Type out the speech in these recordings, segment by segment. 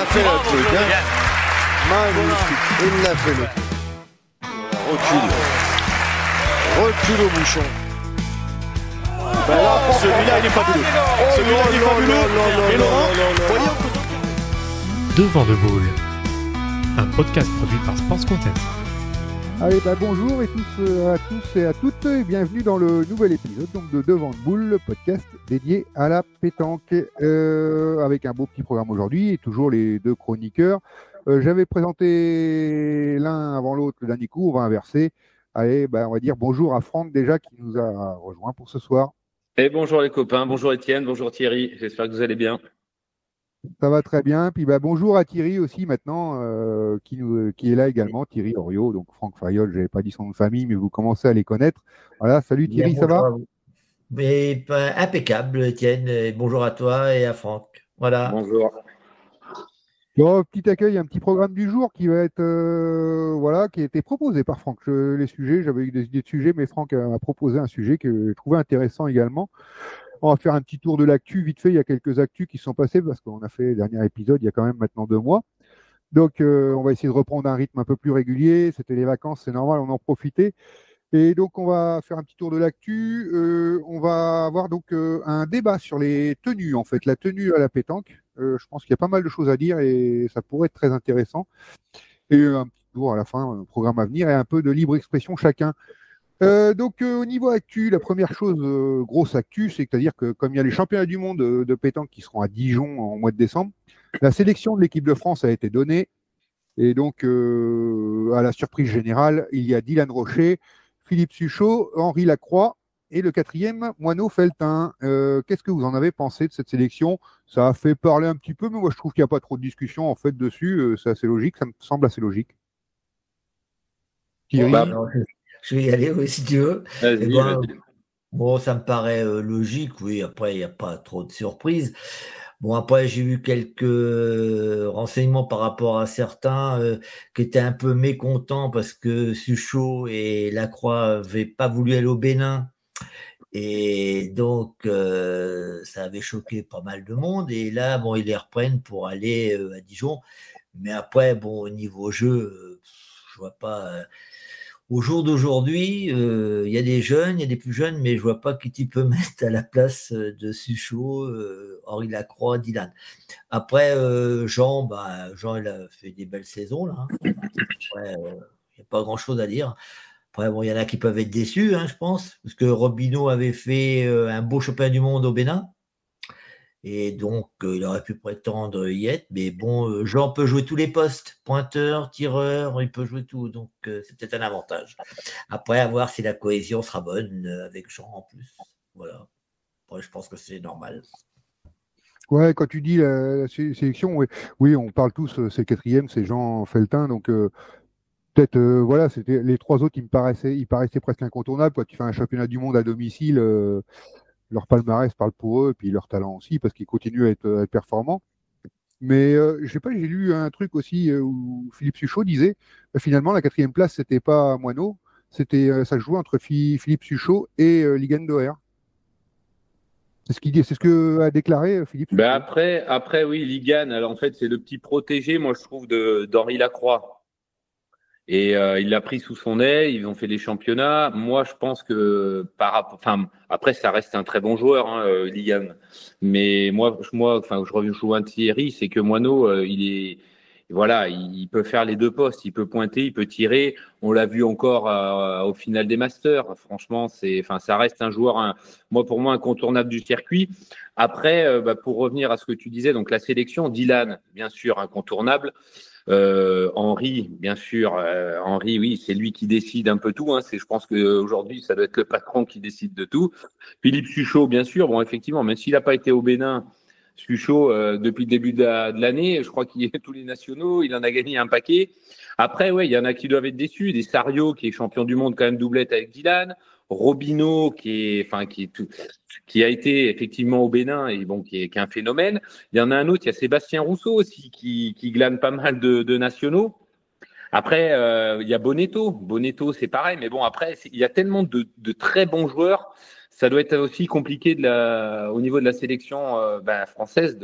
fait le truc, hein. Magnifique. Il l'a fait le truc. Recule au bouchon. Celui-là, il est fabuleux. Celui-là, il est fabuleux. Et Laurent, voyez, Devant de Boule, un podcast produit par Sports Content. Allez, bonjour et à tous et à toutes et bienvenue dans le nouvel épisode donc de Devant de Boule, le podcast dédié à la pétanque avec un beau petit programme aujourd'hui et toujours les deux chroniqueurs. J'avais présenté l'un avant l'autre, le dernier coup, on va inverser. Allez, on va dire bonjour à Franck déjà qui nous a rejoint pour ce soir. Et bonjour les copains, bonjour Étienne, bonjour Thierry, j'espère que vous allez bien. Ça va très bien. Puis bonjour à Thierry aussi maintenant, qui est là également, Thierry Oriot, donc Franck Fayol, j'avais pas dit son nom de famille, mais vous commencez à les connaître. Voilà, salut Thierry, ça va ? Mais impeccable Étienne, et bonjour à toi et à Franck. Voilà. Bonjour. Bon, petit accueil, un petit programme du jour qui va être qui a été proposé par Franck. Les sujets, j'avais eu des idées de sujets, mais Franck m'a proposé un sujet que j'ai trouvé intéressant également. On va faire un petit tour de l'actu, vite fait, il y a quelques actus qui sont passés parce qu'on a fait le dernier épisode il y a quand même maintenant 2 mois. Donc on va essayer de reprendre un rythme un peu plus régulier, c'était les vacances, c'est normal, on en profitait. Et donc on va faire un petit tour de l'actu, on va avoir donc un débat sur les tenues en fait, la tenue à la pétanque. Je pense qu'il y a pas mal de choses à dire et ça pourrait être très intéressant. Et un petit tour à la fin, un programme à venir et un peu de libre expression chacun. Donc au niveau actu, la première chose, grosse actu, c'est-à-dire que comme il y a les championnats du monde de pétanque qui seront à Dijon en mois de décembre, la sélection de l'équipe de France a été donnée. Et donc à la surprise générale, il y a Dylan Rocher, Philippe Suchot, Henri Lacroix et le 4e, Moineau Feltin. Qu'est-ce que vous en avez pensé de cette sélection ? Ça a fait parler un petit peu, mais moi je trouve qu'il n'y a pas trop de discussion en fait dessus. C'est assez logique, ça me semble assez logique. Thierry ? Je vais y aller, oui, si tu veux. Vas-y. Bon, ça me paraît logique, oui. Après, il n'y a pas trop de surprises. Bon, après, j'ai eu quelques renseignements par rapport à certains qui étaient un peu mécontents parce que Suchot et Lacroix n'avaient pas voulu aller au Bénin. Et donc, ça avait choqué pas mal de monde. Et là, ils les reprennent pour aller à Dijon. Mais après, au niveau jeu, je vois pas... Au jour d'aujourd'hui, il y a des jeunes, il y a des plus jeunes, mais je vois pas qui tu peux mettre à la place de Suchot, Henri Lacroix, Dylan. Après, Jean, il a fait des belles saisons là. Après, il n'y a pas grand-chose à dire. Après, il y en a qui peuvent être déçus, je pense, parce que Robineau avait fait un beau championnat du monde au Bénin. Et donc, il aurait pu prétendre y être. Mais Jean peut jouer tous les postes. Pointeur, tireur, il peut jouer tout. Donc, c'est peut-être un avantage. Après, à voir si la cohésion sera bonne avec Jean en plus. Voilà. Après, je pense que c'est normal. Ouais, quand tu dis la sélection, oui, on parle tous, c'est le 4e, c'est Jean Feltin. Donc, peut-être, c'était les 3 autres, ils paraissaient presque incontournables. Quand tu fais un championnat du monde à domicile, leur palmarès parle pour eux, et puis leur talent aussi, parce qu'ils continuent à être performants. Mais je sais pas, j'ai lu un truc aussi où Philippe Suchot disait finalement la 4e place c'était pas Moineau, c'était ça jouait entre Philippe Suchot et Ligan Doher. C'est ce que a déclaré Philippe Suchot. Après oui, Ligan, alors en fait c'est le petit protégé, moi je trouve d'Henri Lacroix. Et il l'a pris sous son aile, ils ont fait les championnats. Moi, je pense que après, ça reste un très bon joueur, Ligan. Mais je rejoins Thierry, c'est que Moineau, il peut faire les 2 postes, il peut pointer, il peut tirer. On l'a vu encore au final des Masters. Franchement, ça reste un joueur, pour moi, incontournable du circuit. Après, pour revenir à ce que tu disais, donc la sélection, Dylan, bien sûr, incontournable. Henri, bien sûr, Henri, oui, c'est lui qui décide un peu tout. Je pense qu'aujourd'hui, ça doit être le patron qui décide de tout. Philippe Suchot, bien sûr. Bon, effectivement, même s'il n'a pas été au Bénin, Suchot, depuis le début de l'année, je crois qu'il y a tous les nationaux, il en a gagné un paquet. Après, il y en a qui doivent être déçus. Des Sario, qui est champion du monde, quand même doublette avec Dylan. Robineau, qui a été effectivement au Bénin et qui est un phénomène. Il y en a un autre, il y a Sébastien Rousseau aussi, qui glane pas mal de nationaux. Après, il y a Bonetto. Bonetto, c'est pareil. Mais après, il y a tellement de très bons joueurs. Ça doit être aussi compliqué au niveau de la sélection française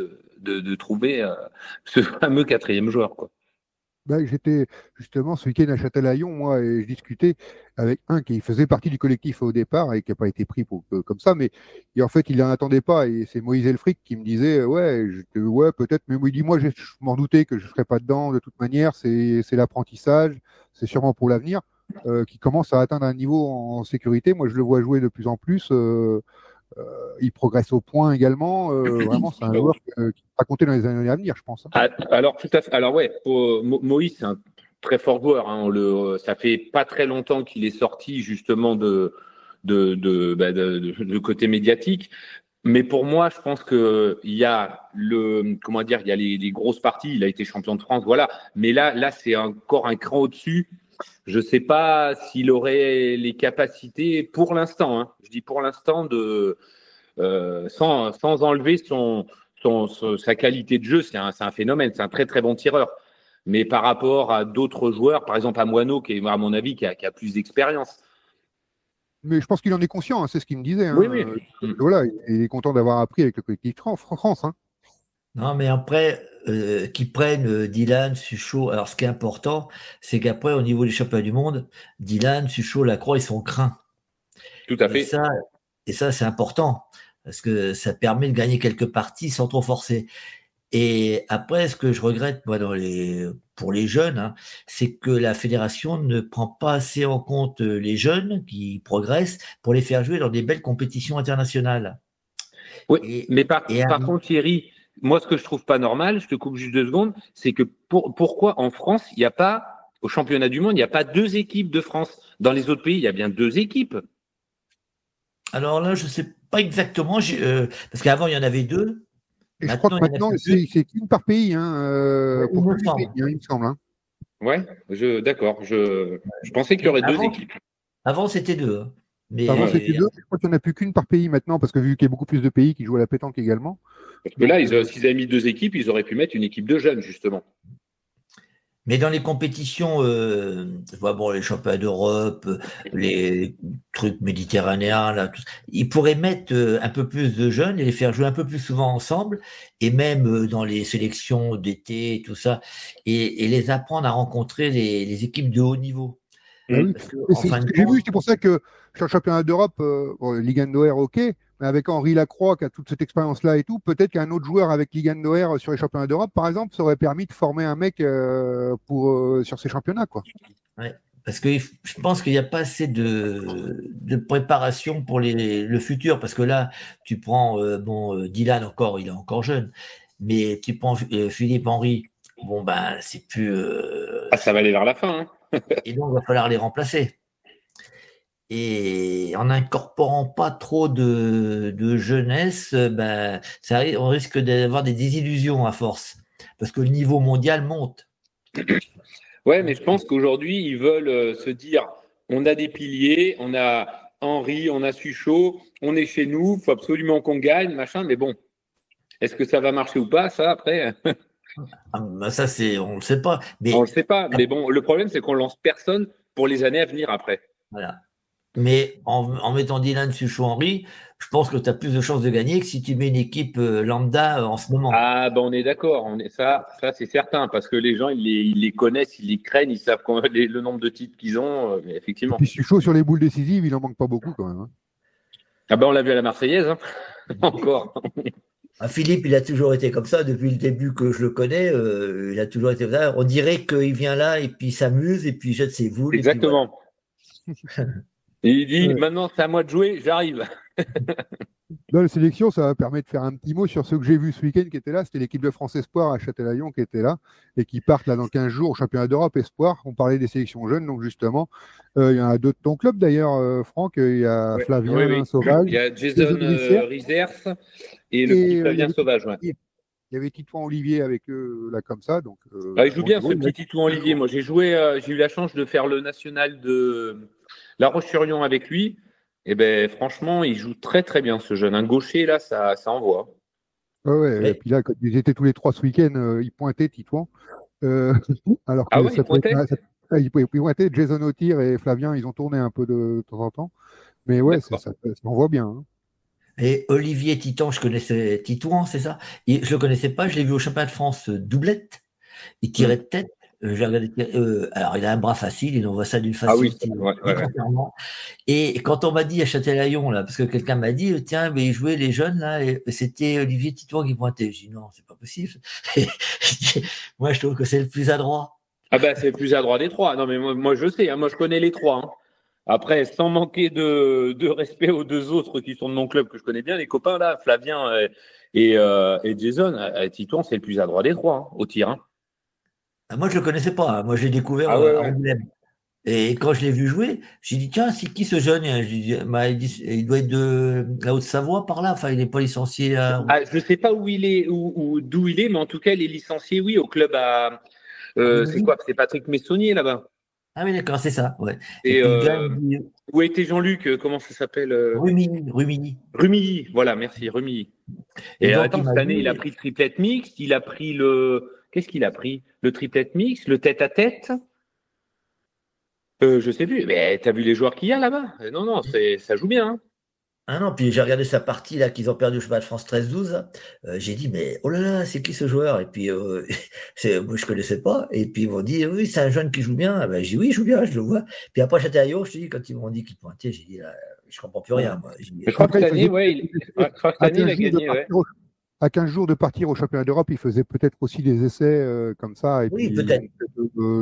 de trouver ce fameux quatrième joueur, quoi. Ben, j'étais justement ce week-end à Châtelaillon, moi, et je discutais avec un qui faisait partie du collectif au départ et qui n'a pas été pris comme ça, mais en fait, il n'en attendait pas. Et c'est Moïse Elfric qui me disait, ouais, peut-être, mais il dit, moi, je m'en doutais que je ne serais pas dedans de toute manière. C'est l'apprentissage, c'est sûrement pour l'avenir, qui commence à atteindre un niveau en sécurité. Moi, je le vois jouer de plus en plus. Il progresse au point également. Vraiment, c'est un joueur qui va compter dans les années à venir, je pense. Alors, tout à fait. Alors, ouais, Moïse, c'est un très fort joueur. Hein. Ça fait pas très longtemps qu'il est sorti, justement, de côté médiatique. Mais pour moi, je pense que il y a il y a les grosses parties. Il a été champion de France, voilà. Mais là, c'est encore un cran au-dessus. Je sais pas s'il aurait les capacités pour l'instant. Hein, je dis pour l'instant sans enlever sa qualité de jeu. C'est un phénomène. C'est un très très bon tireur. Mais par rapport à d'autres joueurs, par exemple à Moineau, qui est à mon avis qui a plus d'expérience. Mais je pense qu'il en est conscient, hein, c'est ce qu'il me disait. Hein. Oui. Voilà, il est content d'avoir appris avec le collectif France. Hein. Non, mais après, qu'ils prennent Dylan, Suchot. Alors, ce qui est important, c'est qu'après, au niveau des championnats du monde, Dylan, Suchot, Lacroix, ils sont craints. Tout à fait. Et ça, c'est important, parce que ça permet de gagner quelques parties sans trop forcer. Et après, ce que je regrette, moi, pour les jeunes, hein, c'est que la fédération ne prend pas assez en compte les jeunes qui progressent pour les faire jouer dans des belles compétitions internationales. Oui, mais par contre, Thierry, moi, ce que je trouve pas normal, je te coupe juste 2 secondes, c'est que pourquoi en France, il n'y a pas, au championnat du monde, il n'y a pas 2 équipes de France. Dans les autres pays, il y a bien 2 équipes. Alors là, je sais pas exactement, parce qu'avant, il y en avait 2. Et je crois que maintenant, c'est qu'une par pays, hein, pour tous les pays, il me semble. Hein. Ouais, d'accord. Je pensais qu'il y aurait 2 équipes. Avant, c'était 2. Hein. Mais avant, c'était 2. Je crois qu'il n'y en a plus qu'une par pays maintenant, parce que vu qu'il y a beaucoup plus de pays qui jouent à la pétanque également. Parce que là, s'ils avaient mis 2 équipes, ils auraient pu mettre une équipe de jeunes, justement. Mais dans les compétitions, les championnats d'Europe, les trucs méditerranéens, là, ils pourraient mettre un peu plus de jeunes et les faire jouer un peu plus souvent ensemble, et même dans les sélections d'été et tout ça, et les apprendre à rencontrer les équipes de haut niveau. Oui. J'ai vu, c'est pour ça que sur le championnat d'Europe, Ligue 1 Noër, ok, mais avec Henri Lacroix qui a toute cette expérience-là et tout, peut-être qu'un autre joueur avec Ligue 1 Noër sur les championnats d'Europe, par exemple, ça aurait permis de former un mec sur ces championnats, quoi. Ouais, parce que je pense qu'il n'y a pas assez de préparation pour le futur, parce que là, tu prends Dylan encore, il est encore jeune, mais tu prends Philippe Henry, c'est plus. Ça va aller vers la fin. Hein. Et donc, il va falloir les remplacer. Et en n'incorporant pas trop de jeunesse, on risque d'avoir des désillusions à force. Parce que le niveau mondial monte. Ouais, mais je pense qu'aujourd'hui, ils veulent se dire, on a des piliers, on a Henry, on a Suchot, on est chez nous, il faut absolument qu'on gagne, machin, mais bon, est-ce que ça va marcher ou pas, ça, après ça, on ne le sait pas. On ne le sait pas, mais bon, le problème, c'est qu'on lance personne pour les années à venir après. Voilà. Mais en mettant Dylan, Suchot, Henry, je pense que tu as plus de chances de gagner que si tu mets une équipe lambda en ce moment. Ah, on est d'accord. Ça c'est certain, parce que les gens, ils les connaissent, ils les craignent, ils savent le nombre de titres qu'ils ont, mais effectivement. Et puis Suchot, sur les boules décisives, il en manque pas beaucoup quand même. Hein. Ah on l'a vu à la Marseillaise, hein. Encore. Philippe, il a toujours été comme ça depuis le début que je le connais. Il a toujours été comme ça. On dirait qu'il vient là et puis il s'amuse et puis il jette ses boules. Exactement. Et il dit maintenant c'est à moi de jouer, j'arrive. Dans la sélection, ça va permettre de faire un petit mot sur ceux que j'ai vus ce week-end qui étaient là. C'était l'équipe de France Espoir à Châtelaillon qui était là et qui partent là dans 15 jours au championnat d'Europe Espoir. On parlait des sélections jeunes, donc justement, il y en a d'autres de ton club d'ailleurs, Franck. Il y a Flavien Sauvage. Il y a Jason Riesers et le petit Flavien Sauvage. Ouais. Il y avait Titouan Olivier avec eux là comme ça. Donc, il joue bien ce petit Titouan Olivier. Moi, j'ai eu la chance de faire le national de La Roche-sur-Yon avec lui. Et franchement, il joue très très bien ce jeune. Un gaucher là, ça envoie. Ouais. Et puis là, quand ils étaient tous les 3 ce week-end, ils pointaient Titouan. Alors que il pointait Jason O'Tir et Flavien, ils ont tourné un peu de temps en temps. Mais ouais, ça envoie bien. Hein. Et Olivier Titan, je connaissais Titouan, c'est ça? Je le connaissais pas, je l'ai vu au championnat de France doublette. Il tirait de tête. J'ai regardé alors, il a un bras facile, il envoie ça d'une facilité. Et quand on m'a dit à Châtelaillon, là, parce que quelqu'un m'a dit, tiens, mais ils jouaient les jeunes, là, et c'était Olivier Titouan qui pointait. J'ai dit, non, c'est pas possible. Moi, je trouve que c'est le plus adroit. Ah ben, c'est le plus adroit des trois. Non, mais moi je sais, hein, moi je connais les trois. Hein. Après, sans manquer de respect aux deux autres qui sont de mon club que je connais bien, les copains là, Flavien et Jason, Titouan, c'est le plus adroit des trois, hein, au tir. Hein. Moi, je le connaissais pas. Hein. Moi, je l'ai découvert à Angoulême. Et quand je l'ai vu jouer, j'ai dit, tiens, c'est qui ce jeune? Il doit être de la Haute-Savoie par là. Enfin, il n'est pas licencié à... Je ne sais pas où il est, d'où il est, mais en tout cas, il est licencié, oui, au club à... c'est quoi? C'est Patrick Messonnier là-bas. Ah oui, d'accord, c'est ça. Ouais. Et où était Jean-Luc? Comment ça s'appelle? Rumilly, voilà, merci, Rumilly. Et attends, cette année, il a pris le triplette mixte, il a pris le... Qu'est-ce qu'il a pris? Le triplette mixte, le tête-à-tête? Je sais plus. Mais t'as vu les joueurs qu'il y a là-bas? Non, ça joue bien. Hein. Ah non, puis j'ai regardé sa partie là qu'ils ont perdu au championnat de France 13-12. J'ai dit, mais oh là là, c'est qui ce joueur? Et puis, moi je connaissais pas. Et puis ils m'ont dit, oui, c'est un jeune qui joue bien. Ben, j'ai dit, oui, il joue bien, je le vois. Puis après, j'étais à Yo, je te dis, quand ils m'ont dit qu'il pointait, j'ai dit, je comprends plus rien. Moi. Je crois que cette année, il a gagné. À 15 jours de partir au championnat d'Europe, il faisait peut-être aussi des essais comme ça. Et oui, puis, peut-être.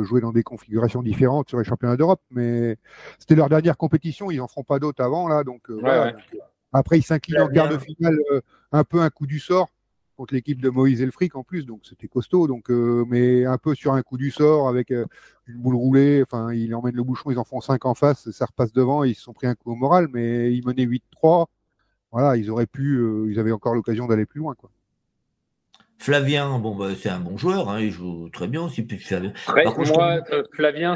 Jouer dans des configurations différentes sur les championnats d'Europe. Mais c'était leur dernière compétition. Ils n'en feront pas d'autres avant. Là, donc, voilà. Après, ils s'inclinent en quart de finale, un peu un coup du sort contre l'équipe de Moïse Elfric en plus. Donc, c'était costaud. Donc, mais un peu sur un coup du sort avec une boule roulée. Enfin, ils emmènent le bouchon. Ils en font 5 en face. Ça repasse devant. Ils se sont pris un coup au moral. Mais ils menaient 8-3. Voilà, ils auraient pu, ils avaient encore l'occasion d'aller plus loin, quoi. Flavien, bon, c'est un bon joueur, hein, il joue très bien aussi. Flavien,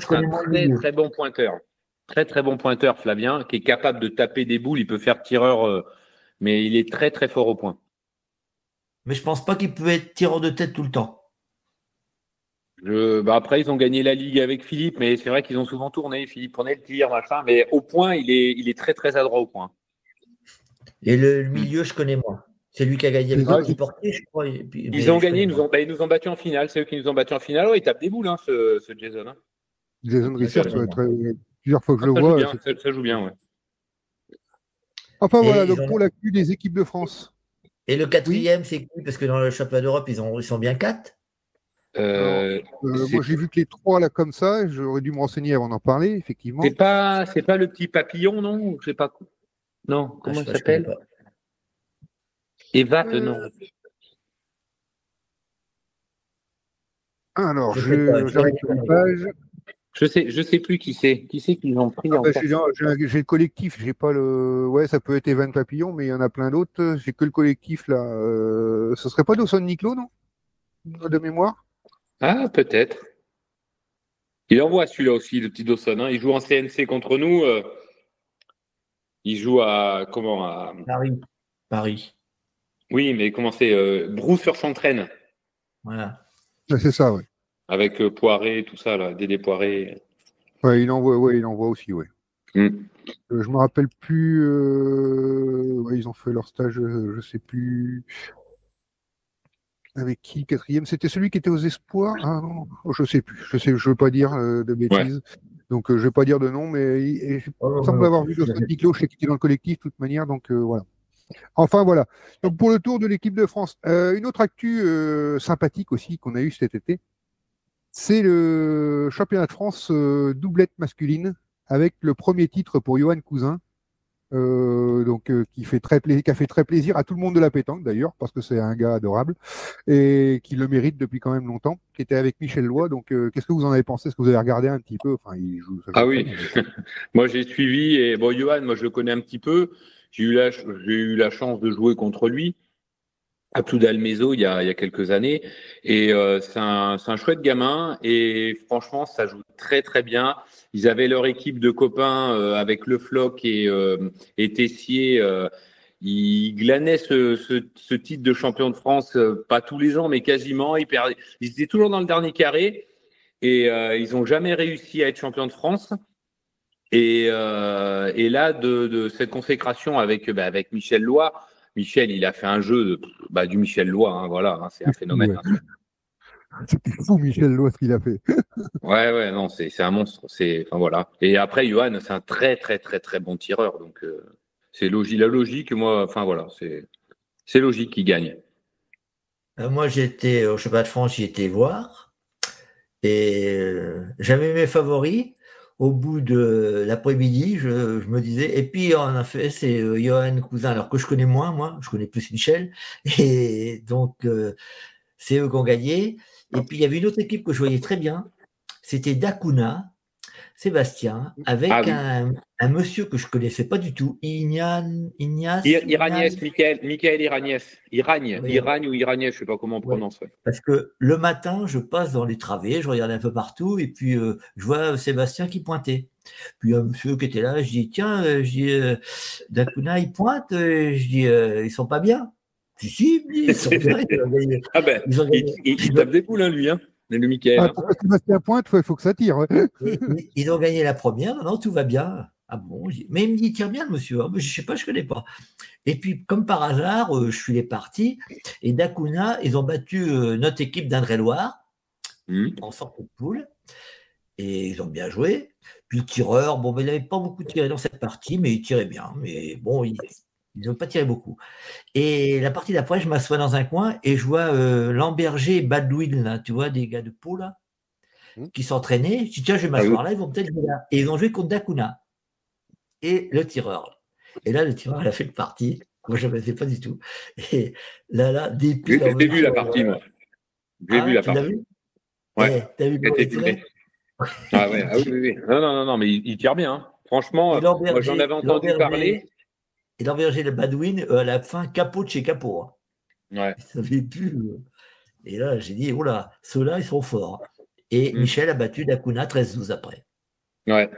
c'est un très bon pointeur. Très, très bon pointeur, Flavien, qui est capable de taper des boules. Il peut faire tireur, mais il est très, très fort au point. Mais je pense pas qu'il peut être tireur de tête tout le temps. Après, ils ont gagné la Ligue avec Philippe, mais c'est vrai qu'ils ont souvent tourné. Philippe prenait le tir, machin, mais au point, il est très, très adroit au point. Et le milieu, je connais moins. C'est lui qui a gagné le portier, je crois. Ils ont gagné, ils nous ont battus en finale. C'est eux qui nous ont battus en finale. Ouais, il tape des boules, hein, ce Jason. Hein. Jason Richard, plusieurs fois que je le vois. Ça joue bien, ouais. Enfin, voilà, donc pour l'actu des équipes de France. Et le quatrième, c'est qui? Parce que dans le championnat d'Europe, ils sont bien 4. Moi, j'ai vu que les 3 là comme ça. J'aurais dû me renseigner avant d'en parler, effectivement. C'est pas le petit papillon, non? Je sais pas. Non, comment il s'appelle? Evat, non. Alors, j'arrive sur la page. Je sais plus qui c'est. Qui c'est qu'ils ont pris j'ai le collectif, j'ai pas le. Ouais, ça peut être Evan Papillon, mais il y en a plein d'autres. J'ai que le collectif là. Ce serait pas Dawson Niclot, non? De mémoire. Ah, peut-être. Il envoie celui-là aussi, le petit Dawson. Hein. Il joue en CNC contre nous. Il joue à Paris. Oui, mais comment c'est Brousse-sur-Chantraine. Voilà. C'est ça, oui. Avec Poiré, tout ça, là, Dédé Poiré. Ouais, il envoie aussi, oui. Je me rappelle plus. Ils ont fait leur stage, je sais plus. Avec qui, quatrième? C'était celui qui était aux Espoirs? Ah non, je sais plus. Je veux pas dire de bêtises. Ouais. Donc, je vais pas dire de nom, mais il semble avoir vu Dawson Niclot, je sais qu'il était dans le collectif, de toute manière, donc voilà. Enfin, voilà. Donc, pour le tour de l'équipe de France, une autre actu sympathique aussi qu'on a eu cet été, c'est le championnat de France doublette masculine avec le premier titre pour Johan Cousin, qui a fait très plaisir à tout le monde de la pétanque d'ailleurs, parce que c'est un gars adorable et qui le mérite depuis quand même longtemps, qui était avec Michel Lois. Donc, qu'est-ce que vous en avez pensé? Est-ce que vous avez regardé un petit peu? Enfin, il joue. Oui. Moi, j'ai suivi et bon, Johan, moi, je le connais un petit peu. J'ai eu la chance de jouer contre lui à Ploudalmézeau il y a quelques années et c'est un chouette gamin et franchement ça joue très très bien. Ils avaient leur équipe de copains avec Le Floch et Tessier. Ils glanaient ce titre de champion de France pas tous les ans mais quasiment. Ils étaient toujours dans le dernier carré et ils n'ont jamais réussi à être champion de France. Et là, de cette consécration avec Michel Lois, Michel, il a fait un jeu du Michel Lois, hein, voilà, hein, c'est un phénomène. Ouais. C'était fou, Michel Lois, ce qu'il a fait. Ouais, non, c'est un monstre. Enfin voilà. Et après, Johan, c'est un très, très, très, très bon tireur. Donc, c'est logique. La logique, moi, enfin voilà, c'est logique qu'il gagne. Moi, j'étais au Championnat de France, j'y étais voir. Et j'avais mes favoris. Au bout de l'après-midi, je me disais, et puis en effet, c'est Johan Cousin, alors que je connais moins, moi, je connais plus Michel. Et donc, c'est eux qui ont gagné. Et puis, il y avait une autre équipe que je voyais très bien. C'était Dakuna, Sébastien, avec un monsieur que je connaissais pas du tout, Ignace. Iragnès, Michael Iragnès. Iragne ou Iragnès, je sais pas comment on prononce. Ouais. Parce que le matin, je passe dans les travées, je regarde un peu partout, et puis je vois Sébastien qui pointait. Puis un monsieur qui était là, je dis, tiens, Dakuna, il pointe, je dis, ils sont pas bien. Si, ils sont bien. Il tape des poules, hein, lui, hein. Le Michael. Pour que Sébastien pointe, il faut que ça tire. Ouais. Ils ont gagné la première, non, tout va bien. Ah bon, mais il me dit, tire bien, le monsieur. Ah, mais je sais pas, je connais pas. Et puis, comme par hasard, je suis les partis. Et Dakuna, ils ont battu notre équipe d'Indre-et-Loire en sortie de poule. Et ils ont bien joué. Puis le tireur, bon, il n'avait pas beaucoup tiré dans cette partie, mais il tirait bien. Mais bon, ils n'ont pas tiré beaucoup. Et la partie d'après, je m'assois dans un coin et je vois Lamberger et Badouin, là, tu vois, des gars de Pau, là, qui s'entraînaient. Je dis, tiens, je vais m'asseoir là, ils vont peut-être jouer là. Et ils ont joué contre Dakuna. Et le tireur. Et là, le tireur, il a fait une partie. Moi, je ne connaissais pas du tout. Et là, des pieds. J'ai vu la partie, moi. J'ai vu la partie. L'as vu? Ouais. T'as vu le tiré? Ah ouais, oui. Non, mais il tire bien. Hein. Franchement, moi, j'en avais entendu parler. Et Lamberger et le Badouin, à la fin, capot de chez capot. Hein. Ouais. Ça avait pu. Et là, j'ai dit, oh là, ceux-là, ils sont forts. Et Michel a battu Dakuna 13-12 après. Ouais.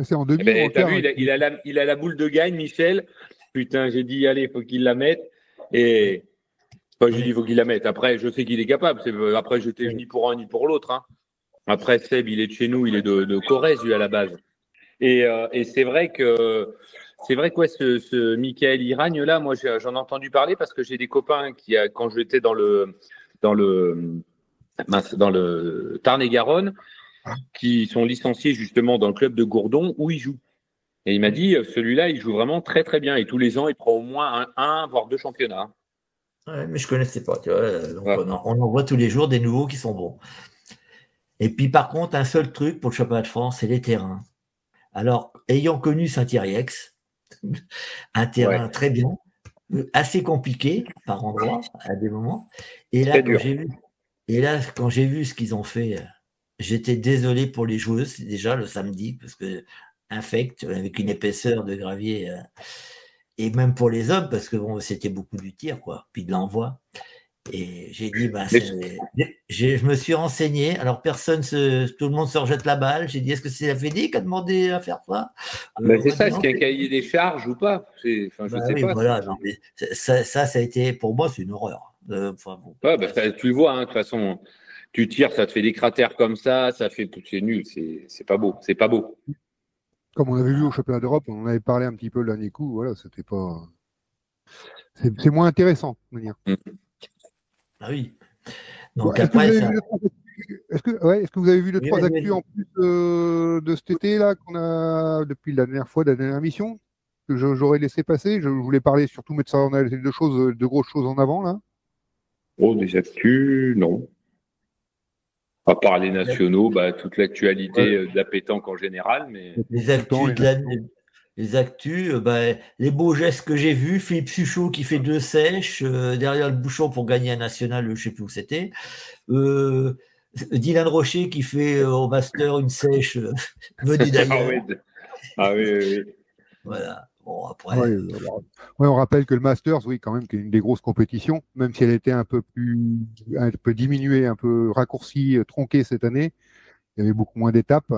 C'est en demi. T'as vu, il a la boule de gagne, Michel. Putain, j'ai dit, allez, il faut qu'il la mette. Et j'ai dit, il faut qu'il la mette. Après, je sais qu'il est capable. Après, j'étais ni pour un ni pour l'autre. Hein. Après, Seb, il est de chez nous, il est de Corrèze, lui, à la base. Et c'est vrai que ce Michael Iragne là, moi j'en ai entendu parler parce que j'ai des copains qui, quand j'étais dans le Tarn-et-Garonne, qui sont licenciés justement dans le club de Gourdon où il joue. Et il m'a dit, celui-là, il joue vraiment très très bien. Et tous les ans, il prend au moins un voire 2 championnats. Ouais, mais je connaissais pas, tu vois. Donc on en voit tous les jours des nouveaux qui sont bons. Et puis par contre, un seul truc pour le championnat de France, c'est les terrains. Alors, ayant connu Saint-Thierry-Ex, un terrain très bien, assez compliqué par endroits, à des moments. Et là, quand j'ai vu ce qu'ils ont fait, j'étais désolé pour les joueuses, déjà le samedi, parce que infect, avec une épaisseur de gravier, et même pour les hommes, parce que bon, c'était beaucoup du tir, quoi, puis de l'envoi. Et j'ai dit, je me suis renseigné. Alors, tout le monde se rejette la balle. J'ai dit, est-ce que c'est la Fédé qui a demandé à faire ça? C'est ça, est-ce qu'il y a un cahier des charges ou pas? Je sais pas. Voilà, non, mais ça a été, pour moi, c'est une horreur. Tu le vois, hein, de toute façon, tu tires, ça te fait des cratères comme ça fait, c'est nul, c'est pas beau, c'est pas beau. Comme on avait vu au championnat d'Europe, on en avait parlé un petit peu le dernier coup, voilà, c'était pas. C'est moins intéressant, de manière. Ah oui. Donc après, est-ce que vous avez vu les 3 actus en plus de cet été là qu'on a depuis la dernière émission que j'aurais laissé passer? Je voulais parler surtout mettre ça de grosses choses en avant là. Oh, des actus, non. À part les nationaux, toute l'actualité de la pétanque en général, mais les actus, les beaux gestes que j'ai vus, Philippe Suchot qui fait 2 sèches derrière le bouchon pour gagner un national, je sais plus où c'était. Dylan Rocher qui fait au master une sèche venue d'ailleurs. Ah oui. Voilà. Bon, après. On rappelle que le Masters, oui, quand même, qui est une des grosses compétitions, même si elle était un peu diminuée, un peu raccourcie, tronquée cette année. Il y avait beaucoup moins d'étapes.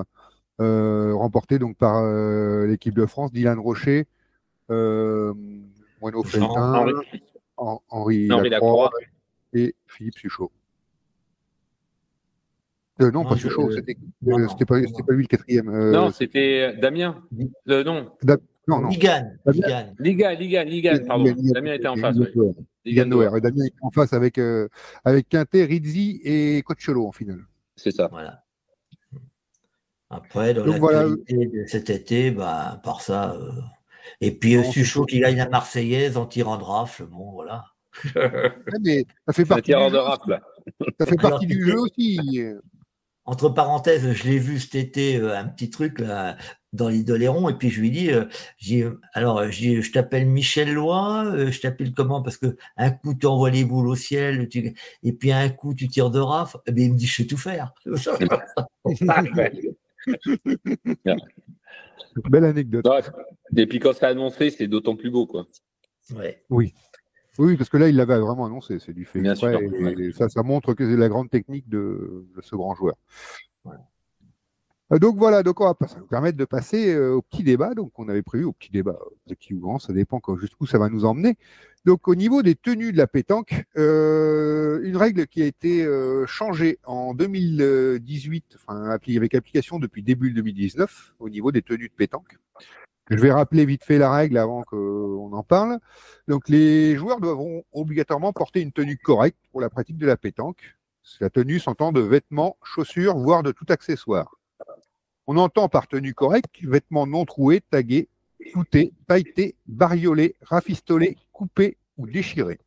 Remporté donc par l'équipe de France, Dylan Rocher, Moineau Feltin, Henri Lacroix et Philippe Suchot. Non, pas Suchot, c'était pas lui le quatrième. Non, c'était Damien. Non. Non. Ligan, pardon. Damien était en face. Ligan Noer. Et Damien était en face avec Quintet, Rizzi et Coacholo en finale. C'est ça. Voilà. Après, dans l'actualité de cet été, par ça. Et puis Suchot qui gagne la Marseillaise en tirant de rafle, bon, voilà. Mais ça fait partie du jeu. Ça fait partie du jeu aussi. Entre parenthèses, je l'ai vu cet été, un petit truc là, dans l'Idoléron, et puis je lui dis, je t'appelle Michel Loy, je t'appelle comment? Parce que un coup tu envoies les boules au ciel, et puis un coup tu tires de rafle. Eh bien, il me dit, je sais tout faire. Belle anecdote. Et puis quand c'est annoncé, c'est d'autant plus beau, quoi. Ouais. Oui, parce que là, il l'avait vraiment annoncé, c'est du fait Bien exprès, sûr, et ça montre que c'est la grande technique de ce grand joueur. Ouais. Donc voilà, ça va nous permettre de passer au petit débat, donc on avait prévu au petit débat, petit ou grand, ça dépend jusqu'où ça va nous emmener. Donc au niveau des tenues de la pétanque, une règle qui a été changée en 2018, avec application depuis début 2019, au niveau des tenues de pétanque. Je vais rappeler vite fait la règle avant qu'on en parle. Donc, les joueurs devront obligatoirement porter une tenue correcte pour la pratique de la pétanque. La tenue s'entend de vêtements, chaussures, voire de tout accessoire. On entend par tenue correcte vêtements non troués, tagués, cloutés, pailletés, bariolés, rafistolés, coupés ou déchirés.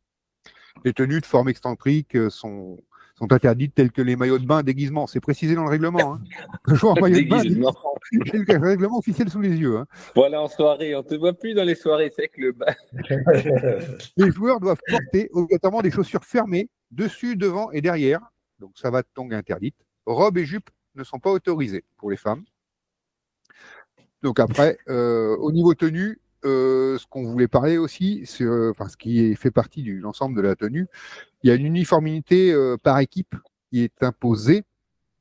Les tenues de forme excentrique sont interdites telles que les maillots de bain, déguisements. C'est précisé dans le règlement. Hein. Le joueur en maillot de bain, j'ai le règlement officiel sous les yeux. Hein. Voilà, en soirée, on te voit plus dans les soirées, c'est que le bain. Les joueurs doivent porter obligatoirement des chaussures fermées, dessus, devant et derrière. Donc ça va de tongue interdite. Robes et jupes ne sont pas autorisées pour les femmes. Donc après, au niveau tenue, ce qu'on voulait parler aussi, c'est ce qui fait partie de l'ensemble de la tenue. Il y a une uniformité par équipe qui est imposée.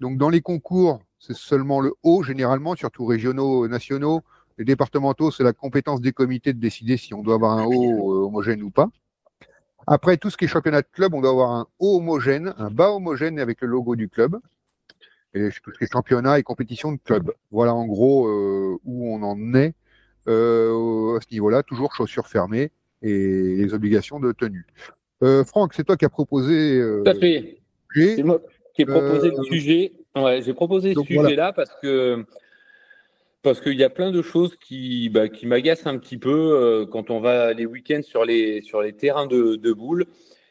Donc dans les concours, c'est seulement le haut, généralement, surtout régionaux, nationaux. Les départementaux, c'est la compétence des comités de décider si on doit avoir un haut homogène ou pas. Après, tout ce qui est championnat de club, on doit avoir un haut homogène, un bas homogène avec le logo du club. Et tout ce qui est championnat et compétition de club. Voilà en gros où on en est à ce niveau-là, toujours chaussures fermées et les obligations de tenue. Franck, c'est toi qui as proposé. Tout à fait. C'est moi qui ai proposé le sujet. Ouais, j'ai proposé ce sujet-là parce qu'il y a plein de choses qui m'agacent un petit peu quand on va les week-ends sur les terrains de boules.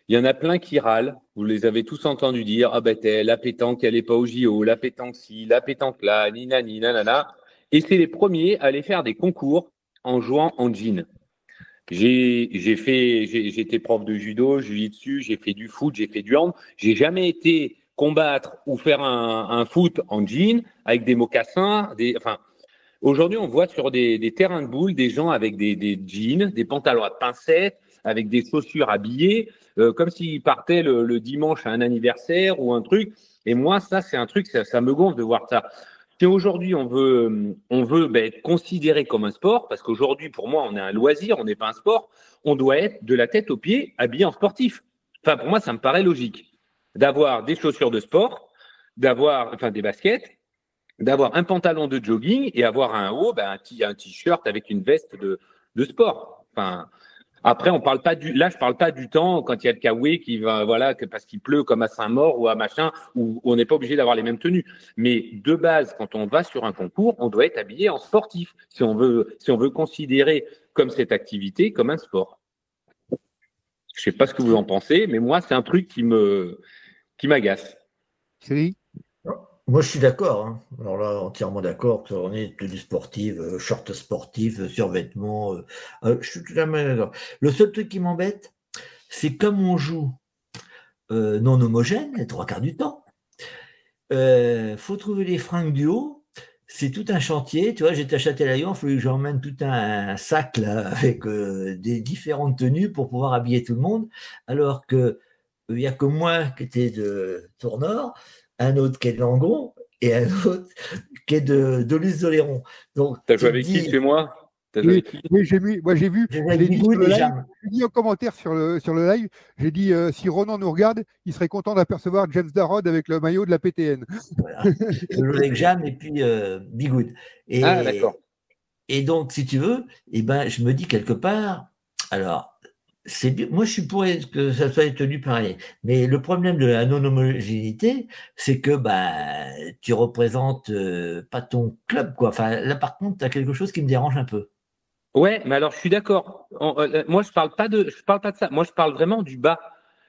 Il y en a plein qui râlent. Vous les avez tous entendus dire la pétanque, elle n'est pas au JO, la pétanque ci, la pétanque là, ninani, nanana. Et c'est les premiers à aller faire des concours en jouant en jean. J'ai été prof de judo, jiu-jitsu, j'ai fait du foot, j'ai fait du hand. J'ai jamais été combattre ou faire un foot en jean avec des mocassins. Aujourd'hui, on voit sur des terrains de boules des gens avec des jeans, des pantalons à pincettes, avec des chaussures habillées, comme s'ils partaient le dimanche à un anniversaire ou un truc. Et moi, ça, c'est un truc, ça me gonfle de voir ça. Si aujourd'hui on veut être considéré comme un sport, parce qu'aujourd'hui pour moi on est un loisir, on n'est pas un sport, on doit être de la tête aux pieds habillé en sportif. Pour moi ça me paraît logique d'avoir des chaussures de sport, d'avoir des baskets, d'avoir un pantalon de jogging et avoir un haut, un t-shirt avec une veste de sport. Après, je parle pas du temps quand il y a le kawaii qui va, parce qu'il pleut comme à Saint-Maur ou à machin, où on n'est pas obligé d'avoir les mêmes tenues. Mais de base, quand on va sur un concours, on doit être habillé en sportif, si on veut considérer comme cette activité comme un sport. Je sais pas ce que vous en pensez, mais moi, c'est un truc qui m'agace. Thierry ? Moi, je suis d'accord. Hein. Alors là, entièrement d'accord. On est tenue sportive, short sportif, survêtement. Je suis tout à fait d'accord. Le seul truc qui m'embête, c'est comme on joue non homogène, les 3/4 du temps. Faut trouver les fringues du haut. C'est tout un chantier. Tu vois, j'étais à Châtelaillon, il fallait que j'emmène tout un sac là avec des différentes tenues pour pouvoir habiller tout le monde. Alors que il y a que moi qui était de Tournord, un autre qui est de Langon et un autre qui est de Luz-d'Oléron. Donc, t'as joué avec qui chez moi? Oui, j'ai vu, j'ai dit en commentaire sur le live, j'ai dit si Ronan nous regarde, il serait content d'apercevoir James Darrod avec le maillot de la PTN. Voilà. Je joue avec Jam et puis Bigoud. D'accord. Et donc, si tu veux, je me dis quelque part, alors, moi, je suis pour que ça soit tenu pareil. Mais le problème de la non-homogénéité, c'est que tu représentes pas ton club, quoi. Enfin, là, par contre, tu as quelque chose qui me dérange un peu. Ouais, mais alors je suis d'accord. Moi, je parle pas de ça. Moi, je parle vraiment du bas.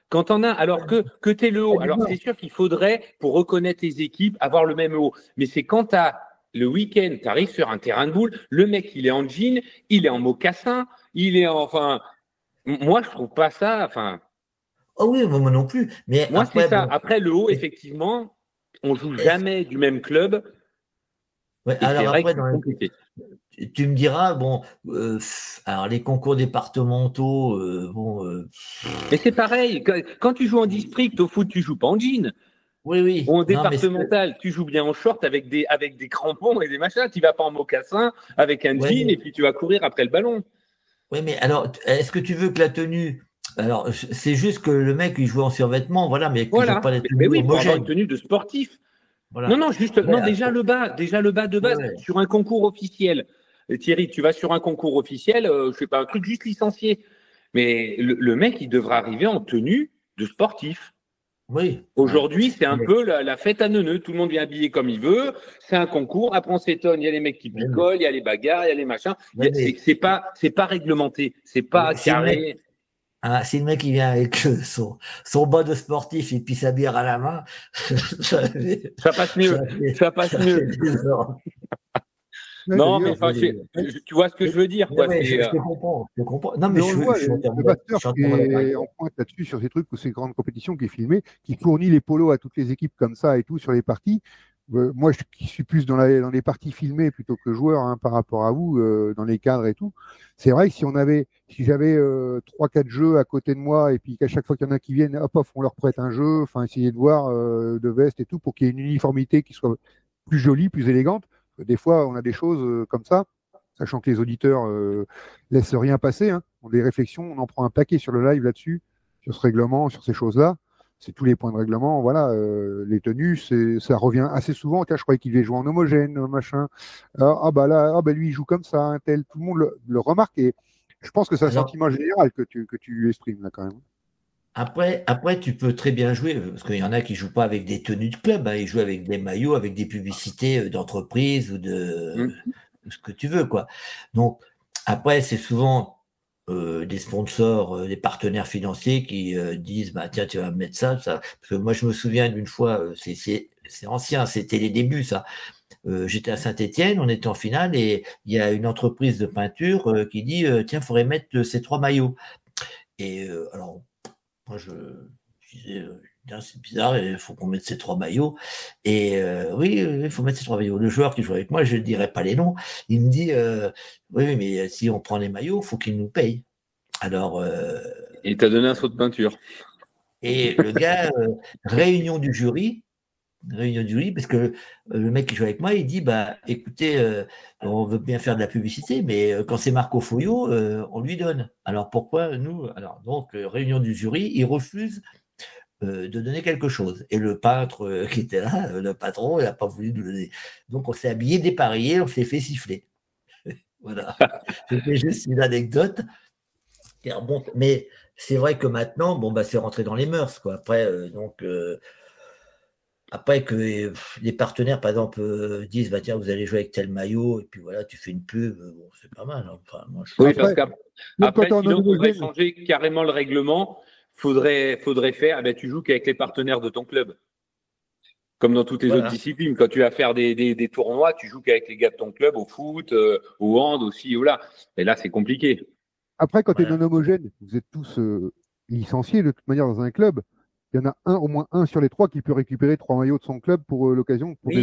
Quand on a, alors que t'es le haut, alors c'est sûr qu'il faudrait, pour reconnaître les équipes, avoir le même haut. Mais c'est quand t'as le week-end, t'arrives sur un terrain de boule, le mec, il est en jean, il est en mocassin, moi, je trouve pas ça, Oh oui, moi non plus. Mais moi, après, c'est ça. Après, le haut, effectivement, on joue jamais du même club. Ouais, alors après, tu me diras, alors les concours départementaux, Mais c'est pareil. Quand tu joues en district, au foot, tu joues pas en jean. Oui. En départemental, tu joues bien en short avec des crampons et des machins. Tu vas pas en mocassin avec un jean et puis tu vas courir après le ballon. Oui, mais alors, est-ce que tu veux que la tenue… Alors, c'est juste que le mec, il joue en survêtement, voilà, mais qu'il joue pas la tenue mais oui, pour avoir une tenue de sportif. Voilà. Non, déjà le bas de base, sur un concours officiel. Thierry, tu vas sur un concours officiel, je sais pas, un truc juste licencié. Mais le mec, il devra arriver en tenue de sportif. Oui. Aujourd'hui, c'est un peu la fête à neuneux. Tout le monde vient habillé comme il veut. C'est un concours. Après, on s'étonne. Il y a les mecs qui picolent, il y a les bagarres, il y a les machins. C'est pas réglementé. C'est pas carré. Si le mec il vient avec son bas de sportif et puis sa bière à la main, ça passe mieux. Ça passe mieux. Non, mais tu vois ce que je veux dire, quoi. Je comprends. Non, mais on le voit, le batteur qui est en pointe là-dessus sur ces trucs ou ces grandes compétitions qui est filmé, qui fournit les polos à toutes les équipes comme ça et tout sur les parties. Moi, qui suis plus dans les parties filmées plutôt que joueur par rapport à vous, dans les cadres et tout. C'est vrai que si j'avais 3-4 jeux à côté de moi et puis qu'à chaque fois qu'il y en a qui viennent, hop, on leur prête un jeu, essayer de voir de veste et tout pour qu'il y ait une uniformité qui soit plus jolie, plus élégante. Des fois, on a des choses comme ça, sachant que les auditeurs laissent rien passer. On a des réflexions, on en prend un paquet sur le live là-dessus, sur ce règlement, sur ces choses-là. C'est tous les points de règlement. Voilà, les tenues, ça revient assez souvent. Tiens, je croyais qu'il devait jouer en homogène, machin. Lui, il joue comme ça, un tel. Tout le monde le remarque et je pense que c'est un sentiment général que tu exprimes là quand même. Après, tu peux très bien jouer, parce qu'il y en a qui jouent pas avec des tenues de club, ils jouent avec des maillots, avec des publicités d'entreprise ou de ce que tu veux, quoi. Donc, après, c'est souvent des sponsors, des partenaires financiers qui disent, tiens, tu vas me mettre ça. Parce que moi, je me souviens d'une fois, c'est ancien, c'était les débuts, ça. J'étais à Saint-Étienne, on était en finale et il y a une entreprise de peinture qui dit, tiens, faudrait mettre ces 3 maillots. Et alors, moi, je disais, c'est bizarre, il faut qu'on mette ces 3 maillots. Et oui, il faut mettre ces 3 maillots. Le joueur qui joue avec moi, je ne dirai pas les noms, il me dit, oui, mais si on prend les maillots, il faut qu'il nous paye. Alors. Il t'a donné un saut de peinture. Et le gars, réunion du jury, parce que le mec qui joue avec moi, il dit, écoutez, on veut bien faire de la publicité, mais quand c'est Marco Foyo, on lui donne. Alors pourquoi nous? Alors donc, réunion du jury, il refuse de donner quelque chose. Et le peintre qui était là, le patron, il n'a pas voulu nous donner. Donc on s'est habillé dépareillé, on s'est fait siffler. Voilà. C'était juste une anecdote. Bon, mais c'est vrai que maintenant, c'est rentré dans les mœurs, quoi. Après que les partenaires, par exemple, disent tiens, vous allez jouer avec tel maillot, et puis voilà, tu fais une pub, c'est pas mal. Moi, oui, parce qu'après, sinon, il faudrait changer carrément le règlement. Faudrait faire, tu joues qu'avec les partenaires de ton club. Comme dans toutes les autres disciplines. Quand tu vas faire des tournois, tu joues qu'avec les gars de ton club, au foot, au hand, aussi, ou là. Et là, c'est compliqué. Après, quand tu es non homogène, vous êtes tous licenciés de toute manière dans un club. Il y en a au moins un sur les 3 qui peut récupérer 3 maillots de son club pour l'occasion, pour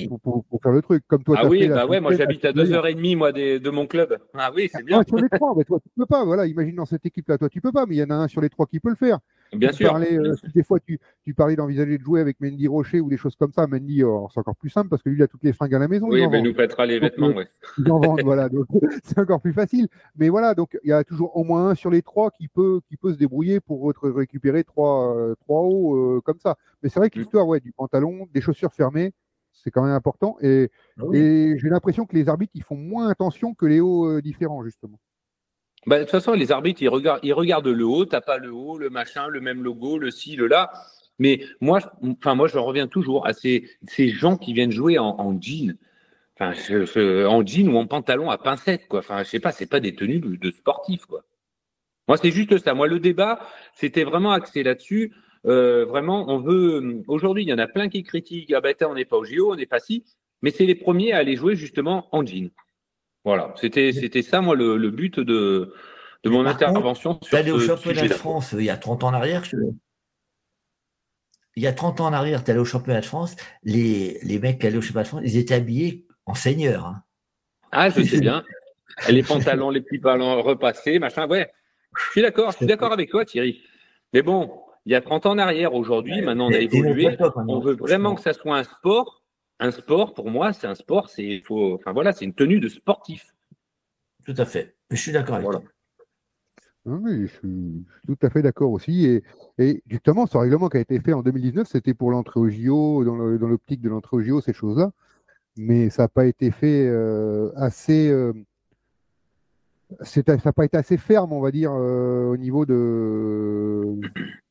faire le truc. Comme toi, moi j'habite à 2h30 moi de mon club. Ah oui, c'est bien. Sur les 3, toi tu peux pas. Voilà, imagine dans cette équipe-là, toi tu peux pas, mais il y en a un sur les 3 qui peut le faire. Bien sûr. Si des fois tu parlais d'envisager de jouer avec Mendy Rocher ou des choses comme ça, Mendy, c'est encore plus simple parce que lui il a toutes les fringues à la maison. Oui, mais il nous prêtera les vêtements, ouais. Ils en vendent, voilà, donc c'est encore plus facile. Mais voilà, donc il y a toujours au moins un sur les trois qui peut se débrouiller pour récupérer trois hauts comme ça. Mais c'est vrai que l'histoire, du pantalon, des chaussures fermées, c'est quand même important. Et j'ai l'impression que les arbitres ils font moins attention que les hauts différents justement. De toute façon, les arbitres, ils regardent le haut, t'as pas le haut, le machin, le même logo, le ci, le là. Mais moi, je reviens toujours à ces gens qui viennent jouer en jean. En jean ou en pantalon à pincettes, quoi. Enfin, je sais pas, c'est pas des tenues de sportifs, quoi. Moi, c'est juste ça. Moi, le débat, c'était vraiment axé là-dessus. Vraiment, aujourd'hui, il y en a plein qui critiquent. Ah on n'est pas au JO, on n'est pas si. Mais c'est les premiers à aller jouer justement en jean. Voilà, c'était ça, moi, le but de mon intervention. D'aller au championnat de France il y a 30 ans en arrière. Il y a 30 ans en arrière, tu allais au championnat de France, les mecs qui allaient au championnat de France, ils étaient habillés en seigneur. Hein. Ah, je sais bien. Les pantalons, les petits pantalons repassés, machin. Ouais, je suis d'accord avec toi, Thierry. Mais bon, il y a 30 ans en arrière, aujourd'hui, maintenant on a évolué. On veut vraiment que ça soit un sport. Un sport, pour moi, c'est un sport, c'est une tenue de sportif. Tout à fait. Je suis d'accord avec toi. Oui, je suis tout à fait d'accord aussi. Et justement, ce règlement qui a été fait en 2019, c'était pour l'entrée au JO, dans l'optique de l'entrée au JO, ces choses-là. Mais ça n'a pas été fait ça n'a pas été assez ferme, on va dire, au niveau du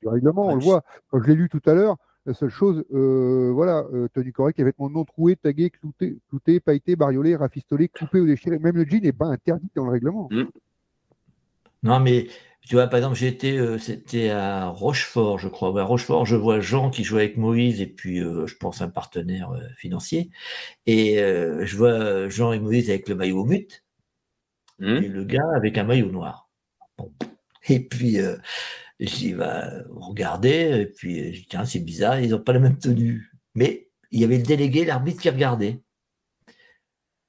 règlement. On le voit. Quand je l'ai lu tout à l'heure, la seule chose, tenue correcte, avec vêtements non troués, tagués, cloutés, pailletés, bariolés, rafistolés, coupés ou déchirés. Même le jean n'est pas interdit dans le règlement. Non, mais tu vois, par exemple, c'était à Rochefort, je crois. À Rochefort, je vois Jean qui joue avec Moïse et puis, je pense, un partenaire financier. Et je vois Jean et Moïse avec le maillot mute et le gars avec un maillot noir. Bon. Et puis, je dis, regardez. Et puis, je dis, tiens, c'est bizarre, ils n'ont pas la même tenue. Mais il y avait le délégué, l'arbitre qui regardait.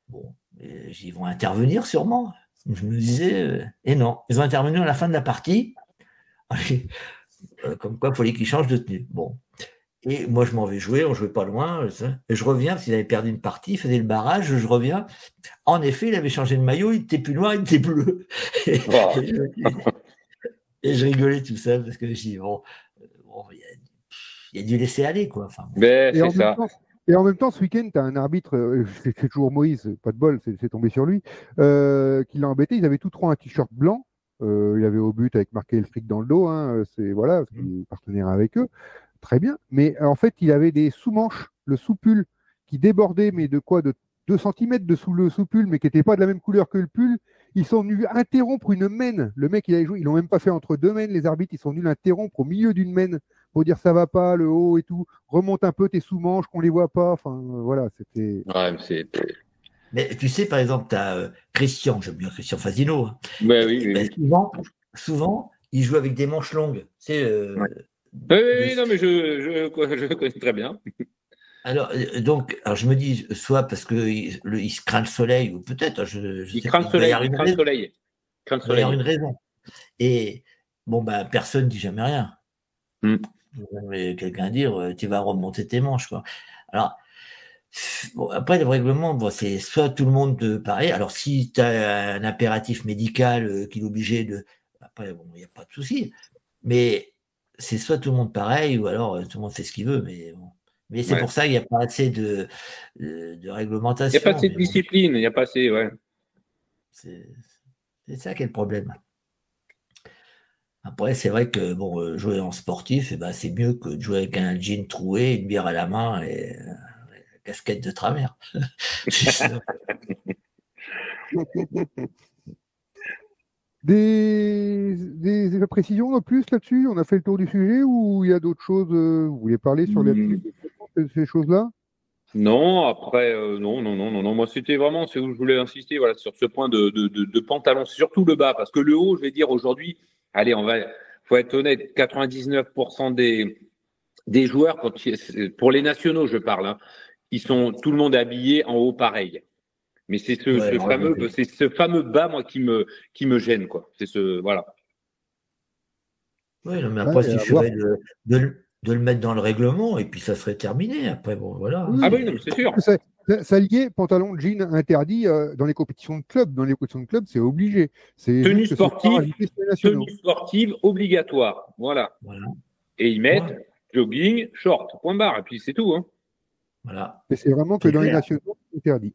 Bon, ils vont intervenir sûrement. Je me disais, et non, ils ont intervenu à la fin de la partie, comme quoi il fallait qu'ils changent de tenue. Bon. Et moi, je m'en vais jouer, on ne jouait pas loin, et je reviens, parce qu'il avait perdu une partie, il faisait le barrage, je reviens. En effet, il avait changé de maillot, il n'était plus noir, il était bleu. Et je rigolais tout ça, parce que je dis, il y a dû laisser aller, quoi. Enfin, bon. C'est ça. Et en même temps, ce week-end, tu as un arbitre, c'est toujours Moïse, pas de bol, c'est tombé sur lui, qui l'a embêté. Ils avaient tous trois un t-shirt blanc. Il avait au but avec marqué le fric dans le dos, parce qu'il est partenaire avec eux. Très bien. Mais en fait, il avait des sous-manches, le sous-pull, qui débordait, mais de 2 cm dessous le sous-pull, mais qui n'était pas de la même couleur que le pull. Ils sont venus interrompre une mène. Le mec, il avait joué, ils l'ont même pas fait entre 2 mènes, les arbitres, ils sont venus l'interrompre au milieu d'une mène pour dire ça va pas, le haut et tout. Remonte un peu tes sous-manches, qu'on les voit pas. Enfin, voilà, c'était. Ouais, mais tu sais, par exemple, tu as Christian, j'aime bien Christian Fasino. Hein. Oui. Souvent, il joue avec des manches longues. Tu sais, oui, non, mais je connais très bien. Alors, je me dis, soit parce qu'il se craint le soleil, ou peut-être, il craint le soleil. Il y a une raison. Et personne ne dit jamais rien. Mais quelqu'un dire, tu vas remonter tes manches, quoi. Alors, après, le règlement, c'est soit tout le monde pareil. Alors, si tu as un impératif médical qui est obligé de. Après, il n'y a pas de souci. Mais c'est soit tout le monde pareil, ou alors tout le monde fait ce qu'il veut. Mais c'est pour ça qu'il n'y a pas assez de réglementation. Il n'y a pas assez de discipline, il n'y a pas assez, ouais. C'est ça qui est le problème. Après, c'est vrai que jouer en sportif, c'est mieux que de jouer avec un jean troué, une bière à la main et une casquette de travers. Des précisions de plus là-dessus? On a fait le tour du sujet ou il y a d'autres choses? Vous voulez parler sur ces choses-là? Non, après, non. Moi, c'était vraiment ce où je voulais insister, voilà, sur ce point de pantalon, surtout le bas, parce que le haut, je vais dire aujourd'hui, allez, faut être honnête, 99% des joueurs, pour les nationaux, je parle, hein, tout le monde est habillé en haut pareil. Mais c'est ce fameux bas, moi, qui me gêne, quoi. C'est voilà. Oui, non, mais après, il suffirait de le mettre dans le règlement et puis ça serait terminé. Après, bon, voilà. Ah oui, non, c'est sûr. Ça lié, pantalon, jean interdit dans les compétitions de club. Dans les compétitions de club, c'est obligé. C'est tenue sportive obligatoire. Voilà. Et ils mettent jogging, short, point barre. Et puis c'est tout. Hein. Voilà. Et c'est vraiment que dans les nationaux, c'est interdit.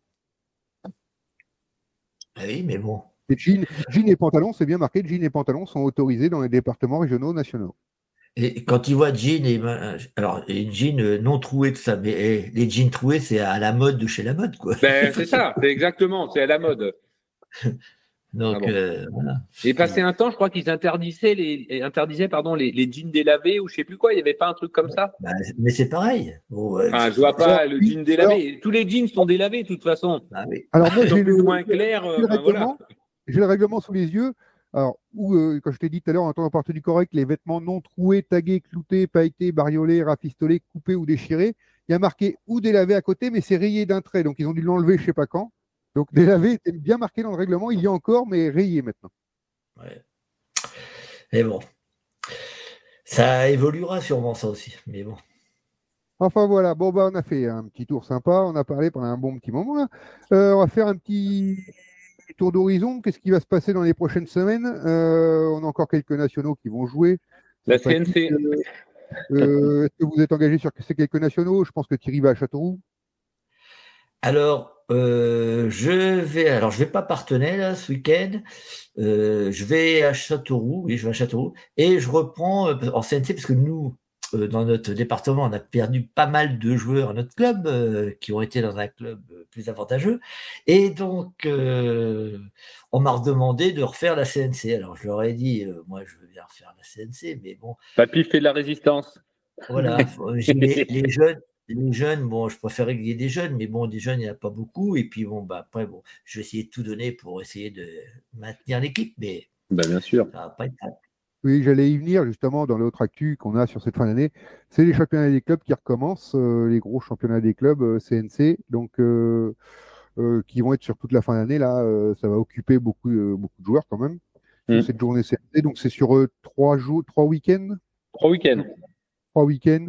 Ah oui, mais bon. Et jean et pantalon, c'est bien marqué. Jean et pantalon sont autorisés dans les départements régionaux nationaux. Et quand ils voient jeans les jeans non troués, tout ça, mais les jeans troués, c'est à la mode de chez la mode, quoi. Ben, c'est ça, c'est exactement, c'est à la mode. Donc, voilà. Et passé un temps, je crois qu'ils interdisaient les jeans délavés ou je sais plus quoi, il n'y avait pas un truc comme ça. Bah, mais c'est pareil. Bon, je vois pas le jean délavé. Tous les jeans sont délavés de toute façon. Ah, oui. Alors moi, j'ai plus ou moins clair. J'ai le règlement sous les yeux. Alors, quand je t'ai dit tout à l'heure, en entendant partie du correct, les vêtements non troués, tagués, cloutés, pailletés, bariolés, rafistolés, coupés ou déchirés, il y a marqué ou délavé à côté, mais c'est rayé d'un trait, donc ils ont dû l'enlever je sais pas quand. Donc délavé était bien marqué dans le règlement, il y a encore, mais rayé maintenant. Ouais. Mais bon, ça évoluera sûrement ça aussi, mais bon. Enfin voilà, bon on a fait un petit tour sympa, on a parlé pendant un bon petit moment là. On va faire un petit tour d'horizon. Qu'est-ce qui va se passer dans les prochaines semaines? On a encore quelques nationaux qui vont jouer. La CNC. Est-ce que vous êtes engagé sur ces quelques nationaux? Je pense que Thierry va à Châteauroux. Alors, je vais pas à Parthenay là ce week-end. Je vais à Châteauroux, oui, je vais à Châteauroux, et je reprends en CNC parce que nous, dans notre département, on a perdu pas mal de joueurs à notre club qui ont été dans un club plus avantageux, et donc on m'a redemandé de refaire la CNC. Alors je leur ai dit, moi je veux bien refaire la CNC, mais bon. Papy fait de la résistance. Voilà, les jeunes, bon, je préférais qu'il y ait des jeunes, mais bon, des jeunes, il n'y en a pas beaucoup. Et puis, bon, après, bon, je vais essayer de tout donner pour essayer de maintenir l'équipe, mais bien sûr. Ça va pas être simple. Oui, j'allais y venir justement dans l'autre actu qu'on a sur cette fin d'année. C'est les championnats des clubs qui recommencent, les gros championnats des clubs CNC, donc qui vont être sur toute la fin d'année. Là, ça va occuper beaucoup de joueurs quand même. Cette journée CNC, donc c'est sur 3 week-ends. 3 week-ends. 3 week-ends.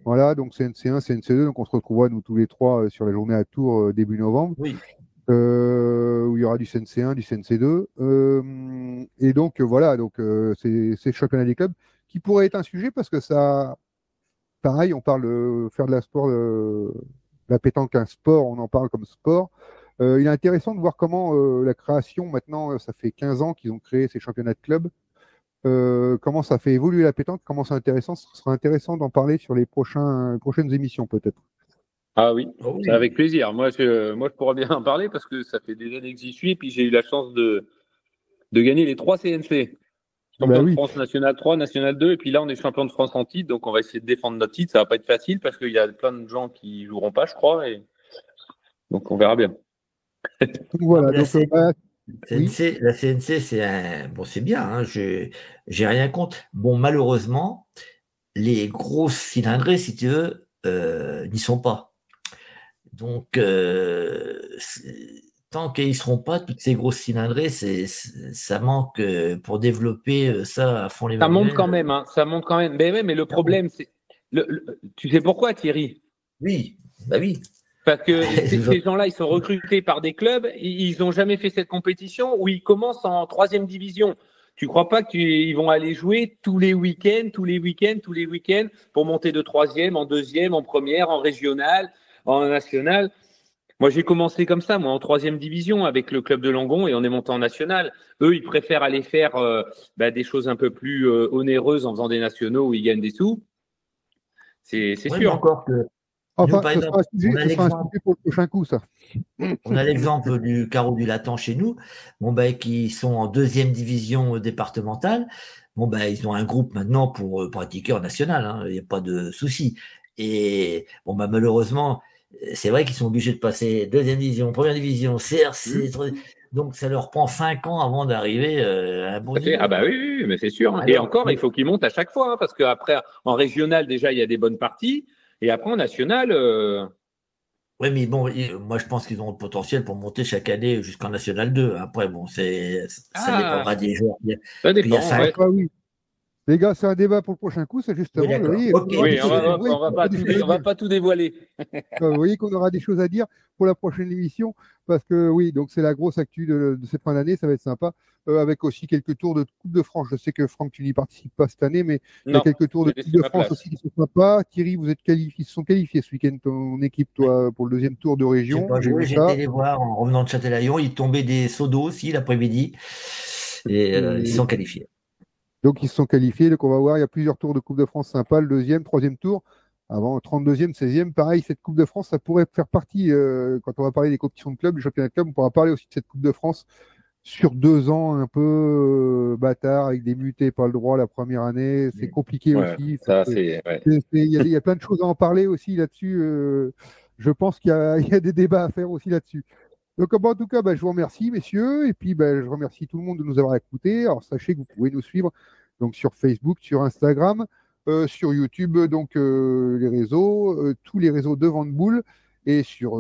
Voilà, donc CNC1, CNC2, donc on se retrouvera nous tous les trois sur la journée à Tours début novembre, oui. Où il y aura du CNC1, du CNC2, et donc voilà, donc c'est le championnat des clubs qui pourrait être un sujet parce que ça, pareil, on parle de faire de la pétanque un sport, on en parle comme sport. Il est intéressant de voir comment la création, maintenant, ça fait 15 ans qu'ils ont créé ces championnats de clubs. Comment ça fait évoluer la pétanque, comment c'est intéressant, ce sera intéressant d'en parler sur les prochaines émissions peut-être. Ah oui, avec plaisir. Moi, je pourrais bien en parler parce que ça fait des années que j'y suis et puis j'ai eu la chance de gagner les 3 CNC. Champion de France National 3, National 2 et puis là on est champion de France en titre, donc on va essayer de défendre notre titre. Ça va pas être facile parce qu'il y a plein de gens qui joueront pas, je crois, et donc on verra bien. Donc voilà, La CNC, c'est bien, hein, j'ai rien contre. Bon, malheureusement, les grosses cylindrées, si tu veux, n'y sont pas. Donc, tant qu'ils ne seront pas, toutes ces grosses cylindrées, ça manque pour développer ça à fond les manuels. Ça monte quand même, hein, ça monte quand même. Mais le problème, c'est. Tu sais pourquoi, Thierry? Oui, bah oui. Parce que ces gens-là, ils sont recrutés par des clubs, ils n'ont jamais fait cette compétition où ils commencent en 3e division. Tu crois pas qu'ils vont aller jouer tous les week-ends pour monter de 3e, en 2e, en 1re, en régional, en national? Moi, j'ai commencé comme ça, moi, en 3e division avec le club de Langon et on est monté en national. Eux, ils préfèrent aller faire des choses un peu plus onéreuses en faisant des nationaux où ils gagnent des sous. C'est sûr. Encore que enfin, nous, ce sera un sujet pour le prochain coup, ça. On a l'exemple du Carreau du Latin chez nous, qui sont en 2e division départementale. Ils ont un groupe maintenant pour pratiquer en national, hein, il n'y a pas de souci. Et malheureusement, c'est vrai qu'ils sont obligés de passer 2e division, 1re division, CRC, donc ça leur prend 5 ans avant d'arriver à un bon niveau. Ah bah oui, mais c'est sûr. Et encore, il faut qu'ils montent à chaque fois, hein, parce qu'après, en régional, déjà, il y a des bonnes parties. Et après, en national. Oui, mais bon, moi, je pense qu'ils ont le potentiel pour monter chaque année jusqu'en National 2. Après, ça dépendra des joueurs. Ça dépend, oui. Les gars, c'est un débat pour le prochain coup, c'est justement. Oui, d'accord. Oui, Ok. Oui, on va pas tout dévoiler. vous voyez qu'on aura des choses à dire pour la prochaine émission, parce que oui, donc c'est la grosse actu de cette fin d'année, ça va être sympa, avec aussi quelques tours de Coupe de France. Je sais que Franck, tu n'y participes pas cette année, mais il y a Non, quelques tours de j'ai Coupe laissé de ma France place. aussi qui sont sympas. Thierry, vous êtes qualifiés, ils se sont qualifiés ce week-end, ton équipe, toi, pour le deuxième tour de J'ai région. pas J'ai joué, vu j'ai ça. été les voir en revenant de Châtelaillon. Il tombait des seaux d'eau aussi l'après-midi. Et ils sont qualifiés. Donc, ils se sont qualifiés. Donc, on va voir, il y a plusieurs tours de Coupe de France sympas. Le deuxième, troisième tour. Avant, 32e, 16e. Pareil, cette Coupe de France, ça pourrait faire partie, quand on va parler des compétitions de clubs, du championnat de club, on pourra parler aussi de cette Coupe de France sur 2 ans, un peu bâtard, avec des mutés pas le droit la première année. C'est compliqué Ouais, aussi. ça, c'est. Ouais. Il y a plein de choses à en parler aussi là-dessus. Je pense qu'il y a des débats à faire aussi là-dessus. Donc, en tout cas, je vous remercie, messieurs, et puis je remercie tout le monde de nous avoir écoutés. Alors, sachez que vous pouvez nous suivre donc sur Facebook, sur Instagram, sur YouTube, donc les réseaux, tous les réseaux de Vente Boule et sur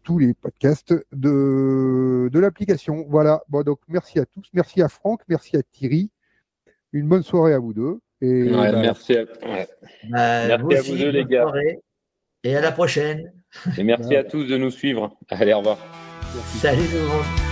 tous les podcasts de l'application. Voilà. Bon, donc merci à tous, merci à Franck, merci à Thierry. Une bonne soirée à vous deux. Et Merci à, merci à vous deux, les gars. Et à la prochaine. Et merci à tous de nous suivre. Allez, au revoir. Salut tout le monde.